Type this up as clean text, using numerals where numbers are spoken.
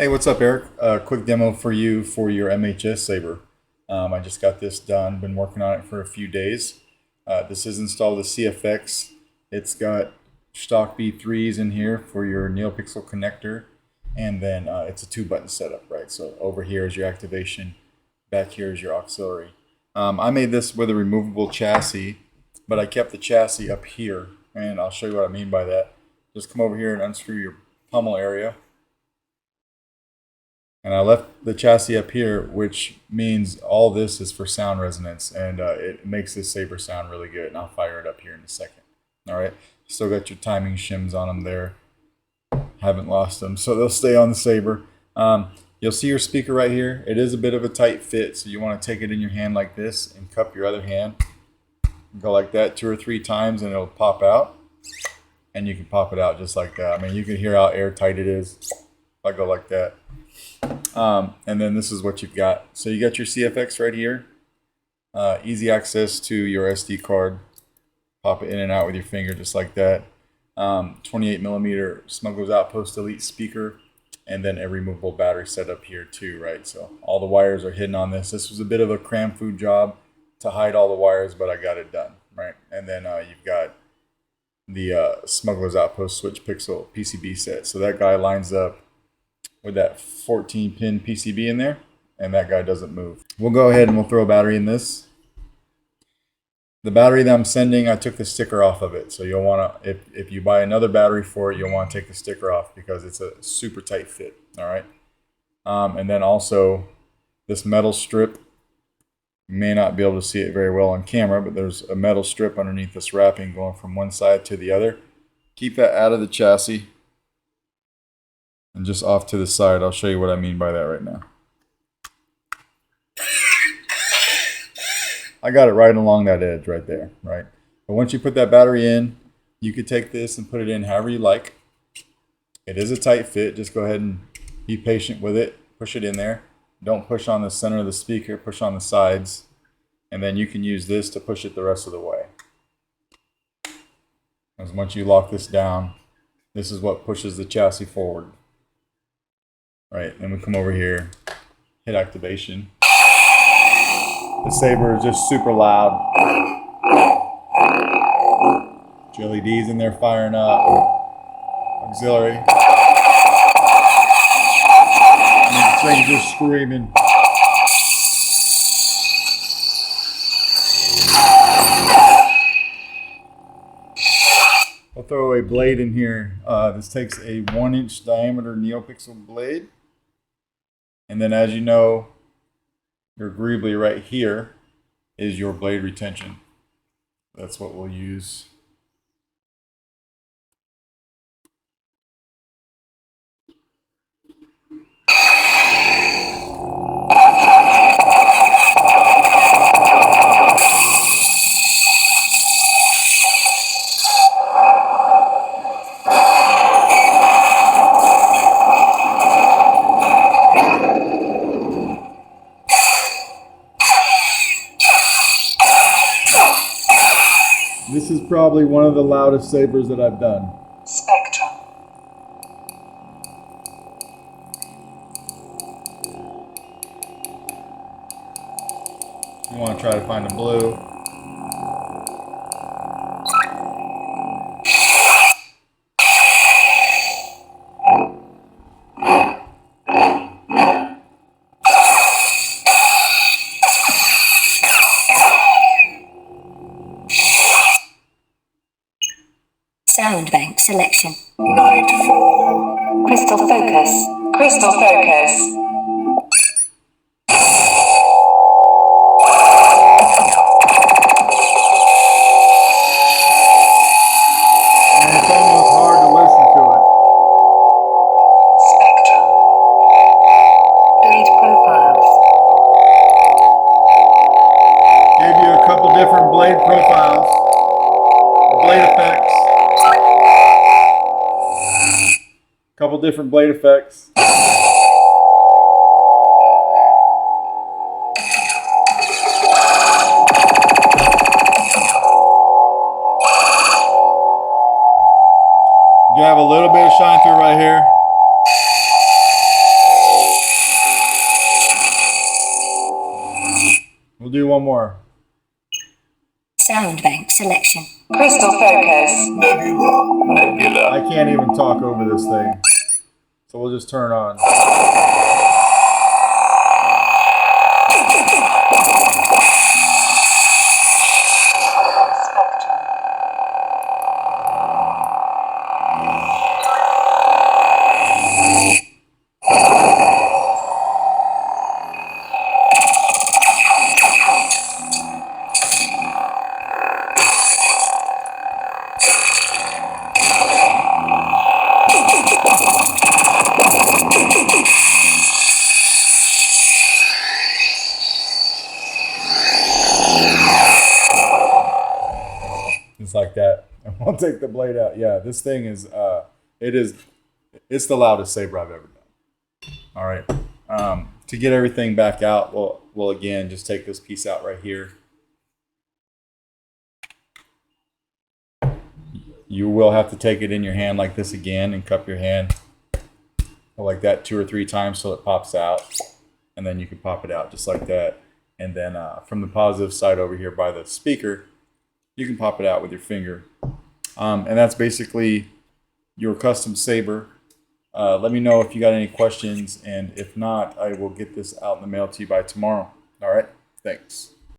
Hey, what's up, Eric? Quick demo for you for your MHS saber. I just got this done, been working on it for a few days. This is installed with CFX. It's got stock B3s in here for your NeoPixel connector, and then it's a 2-button setup, right? So over here is your activation, back here is your auxiliary. I made this with a removable chassis, but I kept the chassis up here, and I'll show you what I mean by that. Just come over here and unscrew your pommel area. And I left the chassis up here, which means all this is for sound resonance, and it makes this saber sound really good. And I'll fire it up here in a second. All right, still got your timing shims on them there. Haven't lost them, so they'll stay on the saber. You'll see your speaker right here. It is a bit of a tight fit, so you want to take it in your hand like this and cup your other hand. Go like that 2 or 3 times, and it'll pop out. And you can pop it out just like that. I mean, you can hear how airtight it is. If I go like that. And then this is what you've got. So you got your CFX right here. Easy access to your SD card. Pop it in and out with your finger just like that. 28mm Smuggler's Outpost Elite speaker. And then a removable battery set up here too, right? So all the wires are hidden on this. This was a bit of a cram food job to hide all the wires, but I got it done, right? And then you've got the Smuggler's Outpost Switch Pixel PCB set. So that guy lines up with that 14-pin PCB in there, and that guy doesn't move. We'll go ahead and we'll throw a battery in this. The battery that I'm sending, I took the sticker off of it. So you'll want to, if you buy another battery for it, you'll want to take the sticker off because it's a super tight fit, all right? And then also this metal strip, you may not be able to see it very well on camera, but there's a metal strip underneath this wrapping going from one side to the other. Keep that out of the chassis. And just off to the side, I'll show you what I mean by that right now. I got it right along that edge right there, right? But once you put that battery in, you could take this and put it in however you like. It is a tight fit. Just go ahead and be patient with it. Push it in there. Don't push on the center of the speaker. Push on the sides. And then you can use this to push it the rest of the way. Because once you lock this down, this is what pushes the chassis forward. Right, then we come over here, hit activation. The saber is just super loud. LEDs in there firing up. Auxiliary. And the thing's just screaming. I'll throw a blade in here. This takes a 1-inch diameter NeoPixel blade. And then, as you know, your greebly right here is your blade retention. That's what we'll use. This is probably one of the loudest sabers that I've done. Spectrum. You want to try to find a blue. Sound bank selection. Night 4. Crystal focus. Crystal focus. And it's almost hard to listen to it. Spectrum. Blade profiles. Gave you a couple different blade profiles, blade effects. Couple different blade effects. You have a little bit of shine through right here. do one more. Sound bank selection. Crystal focus. Nebula. I can't even talk over this thing. So we'll just turn on. Just like that. And we'll take the blade out. Yeah, this thing is, it's the loudest saber I've ever done. All right. To get everything back out, we'll again just take this piece out right here. You will have to take it in your hand like this again and cup your hand like that 2 or 3 times so it pops out. And then you can pop it out just like that. And then from the positive side over here by the speaker, you can pop it out with your finger. And that's basically your custom saber. Let me know if you got any questions, and if not, I will get this out in the mail to you by tomorrow. All right, thanks.